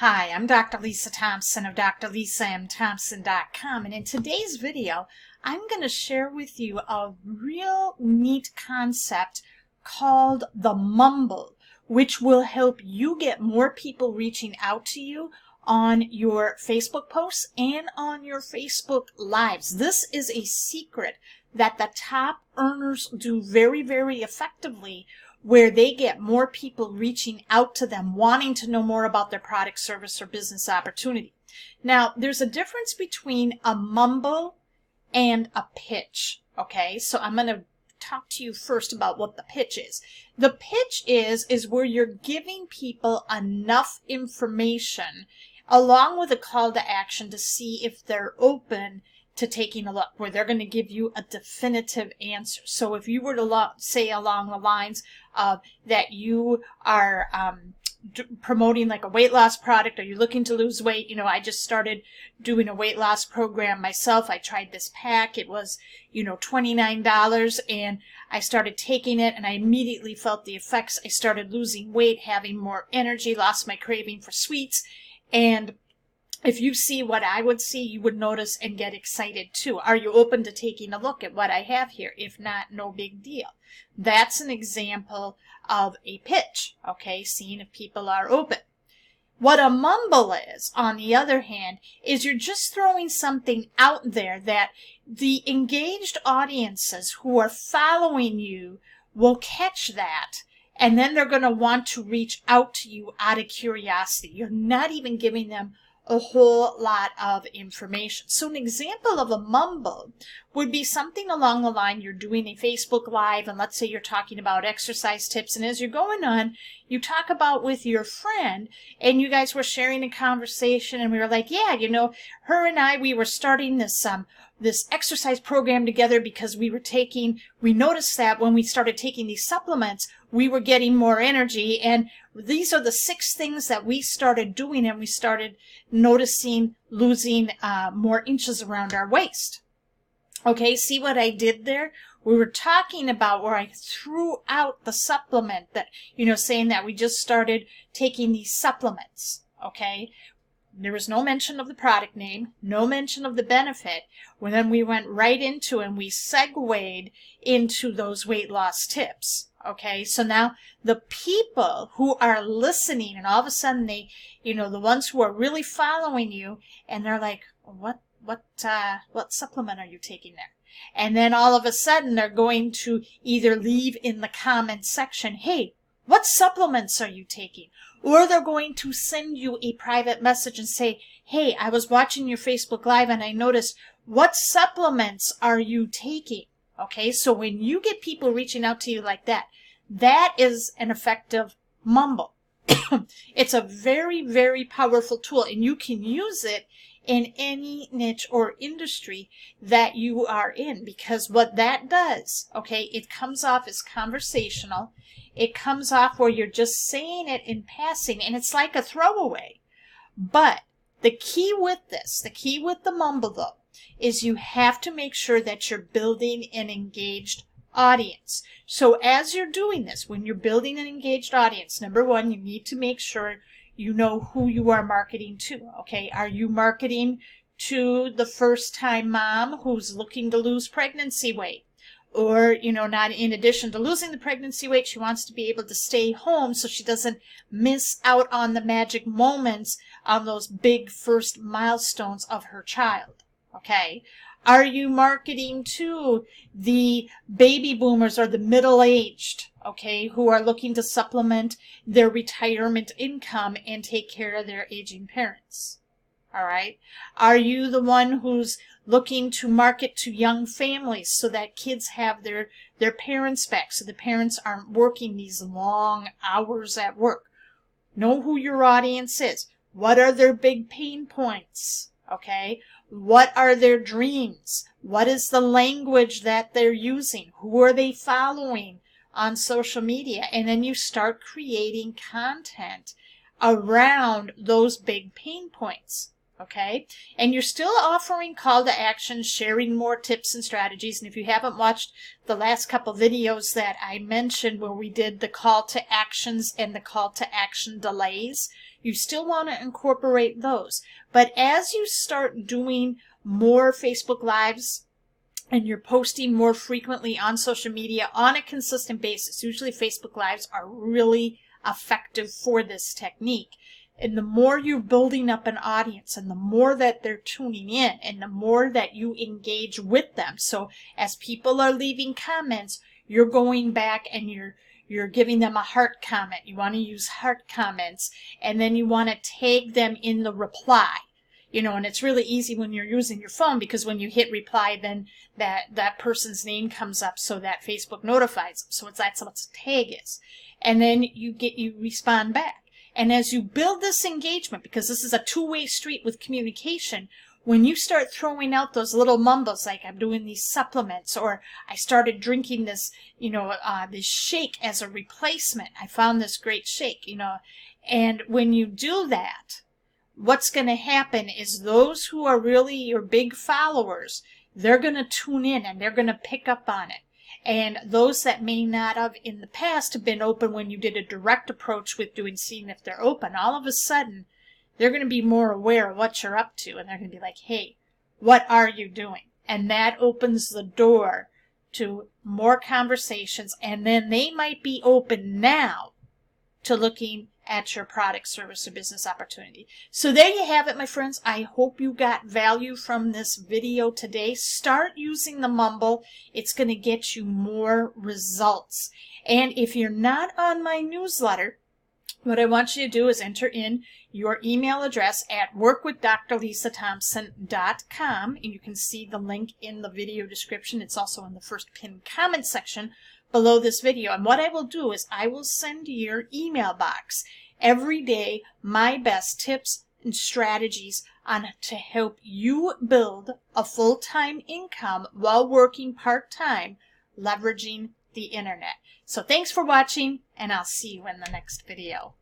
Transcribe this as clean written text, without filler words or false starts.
Hi, I'm Dr. Lisa Thompson of drlisathompson.com, and in today's video, I'm going to share with you a real neat concept called the Mumble, which will help you get more people reaching out to you on your Facebook posts and on your Facebook Lives. This is a secret that the top earners do very, very effectively, where they get more people reaching out to them, wanting to know more about their product, service, or business opportunity. Now, there's a difference between a mumble and a pitch, okay? So I'm going to talk to you first about what the pitch is. The pitch is where you're giving people enough information along with a call to action to see if they're open to taking a look, where they're going to give you a definitive answer. So if you were to say along the lines of that you are promoting like a weight loss product, or you're looking to lose weight, I just started doing a weight loss program myself. I tried this pack. It was, $29, and I started taking it and I immediately felt the effects. I started losing weight, having more energy, lost my craving for sweets, and if you see what I would see, you would notice and get excited too. Are you open to taking a look at what I have here? If not, no big deal. That's an example of a pitch, okay? Seeing if people are open. What a mumble is, on the other hand, is you're just throwing something out there that the engaged audiences who are following you will catch that, and then they're going to want to reach out to you out of curiosity. You're not even giving them a whole lot of information. So an example of a mumble would be something along the line, you're doing a Facebook Live, and let's say you're talking about exercise tips, and as you're going on, you talk about with your friend, and you guys were sharing a conversation, and we were like, yeah, her and I, we were starting this exercise program together because we noticed that when we started taking these supplements, we were getting more energy, and these are the 6 things that we started doing, and we started noticing losing more inches around our waist. Okay, see what I did there? We were talking about where I threw out the supplement that, saying that we just started taking these supplements, okay? There was no mention of the product name, no mention of the benefit. Well, then we went right into and we segued into those weight loss tips. Okay, so now the people who are listening, and all of a sudden they, the ones who are really following you, and they're like, what supplement are you taking there? And then all of a sudden they're going to either leave in the comment section, hey, what supplements are you taking? Or they're going to send you a private message and say, hey, I was watching your Facebook Live and I noticed, what supplements are you taking? Okay, so when you get people reaching out to you like that, that is an effective mumble. It's a very, very powerful tool, and you can use it in any niche or industry that you are in, because what that does, okay, it comes off as conversational. It comes off where you're just saying it in passing, and it's like a throwaway. But the key with the mumble though, is you have to make sure that you're building an engaged audience. So as you're doing this, when you're building an engaged audience, number one, you need to make sure you know who you are marketing to, okay? Are you marketing to the first-time mom who's looking to lose pregnancy weight? Or, not in addition to losing the pregnancy weight, she wants to be able to stay home so she doesn't miss out on the magic moments on those big first milestones of her child, okay? Are you marketing to the baby boomers or the middle-aged, okay, who are looking to supplement their retirement income and take care of their aging parents? All right. Are you the one who's looking to market to young families so that kids have their parents back, so the parents aren't working these long hours at work? Know who your audience is. What are their big pain points? Okay. What are their dreams? What is the language that they're using? Who are they following on social media? And then you start creating content around those big pain points. Okay, and you're still offering call to action, sharing more tips and strategies. And if you haven't watched the last couple videos that I mentioned where we did the call to actions and the call to action delays, You still want to incorporate those. But as you start doing more Facebook Lives and you're posting more frequently on social media on a consistent basis, usually Facebook Lives are really effective for this technique. And the more you're building up an audience and the more that they're tuning in and the more that you engage with them. So as people are leaving comments, you're going back and you're giving them a heart comment. You want to use heart comments, and then you want to tag them in the reply. You know, and it's really easy when you're using your phone, because when you hit reply, then that person's name comes up so that Facebook notifies them. So that's what the tag is. And then you respond back. And as you build this engagement, because this is a two-way street with communication, when you start throwing out those little mumbles, like I'm doing these supplements, or I started drinking this, this shake as a replacement. I found this great shake, and when you do that, what's going to happen is those who are really your big followers, they're going to tune in and they're going to pick up on it. And those that may not have in the past have been open when you did a direct approach with seeing if they're open, all of a sudden, they're going to be more aware of what you're up to. And they're going to be like, hey, what are you doing? And that opens the door to more conversations. And then they might be open now to looking at your product, service, or business opportunity. So there you have it, my friends. I hope you got value from this video today. Start using the Mumble. It's going to get you more results. And if you're not on my newsletter, what I want you to do is enter in your email address at workwithdrlisathompson.com, and you can see the link in the video description. It's also in the first pinned comment section below this video. And what I will do is I will send your email box every day my best tips and strategies on to help you build a full-time income while working part-time, leveraging the internet. So thanks for watching, and I'll see you in the next video.